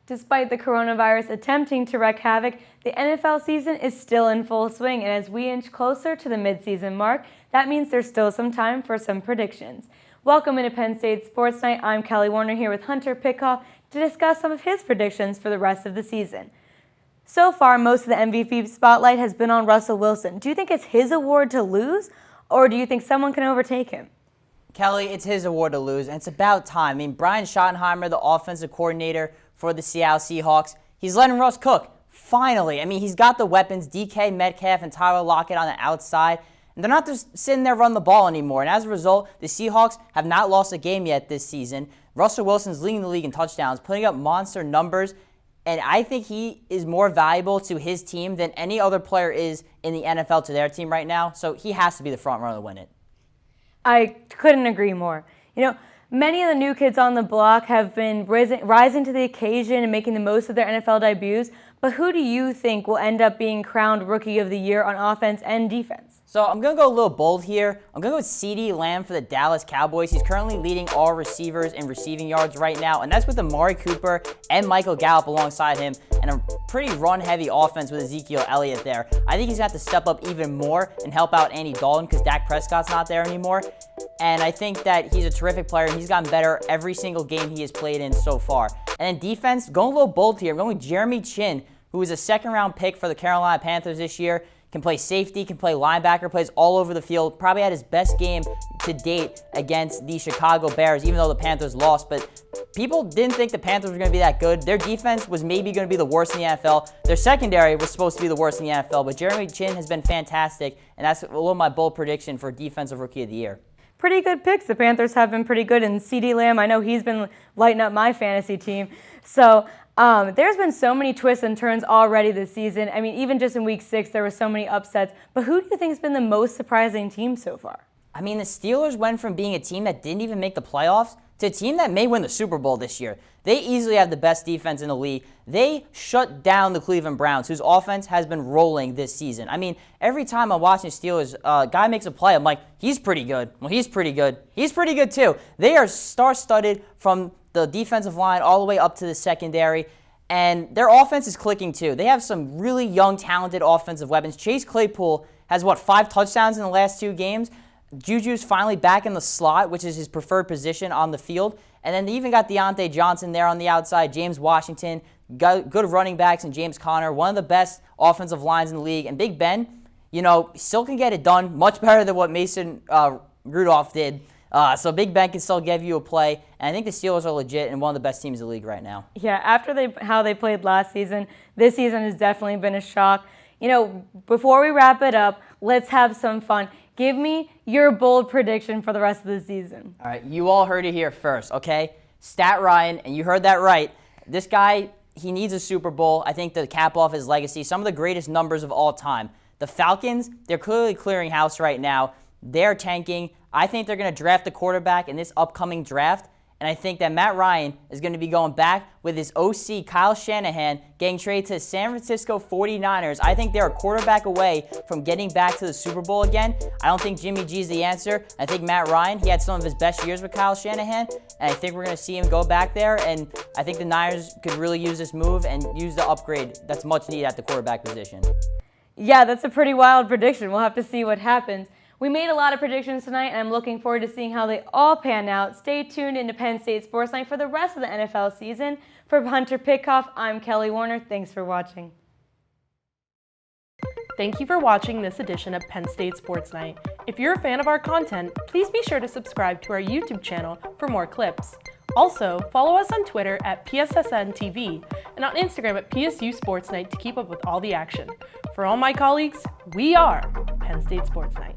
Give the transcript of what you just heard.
Despite the coronavirus attempting to wreak havoc, the NFL season is still in full swing, and as we inch closer to the midseason mark, that means there's still some time for some predictions. Welcome into Penn State Sports Night. I'm Kelly Warner here with Hunter Pitcoff to discuss some of his predictions for the rest of the season. So far, most of the MVP spotlight has been on Russell Wilson. Do you think it's his award to lose, or do you think someone can overtake him? Kelly, it's his award to lose, and it's about time. I mean, Brian Schottenheimer, the offensive coordinator for the Seattle Seahawks, he's letting Russ cook. Finally. I mean, he's got the weapons, DK Metcalf and Tyler Lockett on the outside, and they're not just sitting there running the ball anymore. And as a result, the Seahawks have not lost a game yet this season. Russell Wilson's leading the league in touchdowns, putting up monster numbers, and I think he is more valuable to his team than any other player is in the NFL to their team right now. So he has to be the front runner to win it. I couldn't agree more. Many of the new kids on the block have been rising to the occasion and making the most of their NFL debuts, but who do you think will end up being crowned Rookie of the Year on offense and defense? So I'm going to go a little bold here. I'm going to go with CeeDee Lamb for the Dallas Cowboys. He's currently leading all receivers in receiving yards right now, and that's with Amari Cooper and Michael Gallup alongside him, and a pretty run-heavy offense with Ezekiel Elliott there. I think he's got to step up even more and help out Andy Dalton because Dak Prescott's not there anymore. And I think that he's a terrific player, and he's gotten better every single game he has played in so far. And then defense, going a little bold here. I'm going with Jeremy Chin, who was a second-round pick for the Carolina Panthers this year. Can play safety, can play linebacker, plays all over the field. Probably had his best game to date against the Chicago Bears, even though the Panthers lost. But people didn't think the Panthers were going to be that good. Their defense was maybe going to be the worst in the NFL. Their secondary was supposed to be the worst in the NFL. But Jeremy Chin has been fantastic, and that's a little my bold prediction for Defensive Rookie of the Year. Pretty good picks. The Panthers have been pretty good, and CeeDee Lamb, I know he's been lighting up my fantasy team. So there's been so many twists and turns already this season. I mean, even just in Week 6, there were so many upsets. But who do you think has been the most surprising team so far? I mean, the Steelers went from being a team that didn't even make the playoffs to a team that may win the Super Bowl this year. They easily have the best defense in the league. They shut down the Cleveland Browns, whose offense has been rolling this season. I mean, every time I'm watching Steelers, a guy makes a play, I'm like, he's pretty good. Well, he's pretty good. He's pretty good too. They are star-studded from the defensive line all the way up to the secondary. And their offense is clicking too. They have some really young, talented offensive weapons. Chase Claypool has, 5 touchdowns in the last 2 games? Juju's finally back in the slot, which is his preferred position on the field. And then they even got Deontay Johnson there on the outside, James Washington, good running backs, and James Conner, one of the best offensive lines in the league. And Big Ben, still can get it done much better than what Mason Rudolph did. So Big Ben can still give you a play, and I think the Steelers are legit and one of the best teams in the league right now. Yeah, after how they played last season, this season has definitely been a shock. Before we wrap it up, let's have some fun. Give me your bold prediction for the rest of the season. All right, you all heard it here first, okay? Stat Ryan, and you heard that right. This guy, he needs a Super Bowl, I think, to cap off his legacy. Some of the greatest numbers of all time. The Falcons, they're clearly clearing house right now. They're tanking. I think they're going to draft a quarterback in this upcoming draft, and I think that Matt Ryan is going to be going back with his OC, Kyle Shanahan, getting traded to the San Francisco 49ers. I think they're a quarterback away from getting back to the Super Bowl again. I don't think Jimmy G's the answer. I think Matt Ryan, he had some of his best years with Kyle Shanahan, and I think we're going to see him go back there, and I think the Niners could really use this move and use the upgrade that's much needed at the quarterback position. Yeah, that's a pretty wild prediction. We'll have to see what happens. We made a lot of predictions tonight, and I'm looking forward to seeing how they all pan out. Stay tuned into Penn State Sports Night for the rest of the NFL season. For Hunter Pitcoff, I'm Kelly Warner. Thanks for watching. Thank you for watching this edition of Penn State Sports Night. If you're a fan of our content, please be sure to subscribe to our YouTube channel for more clips. Also, follow us on Twitter at PSSN TV and on Instagram at PSU Sports Night to keep up with all the action. For all my colleagues, we are Penn State Sports Night.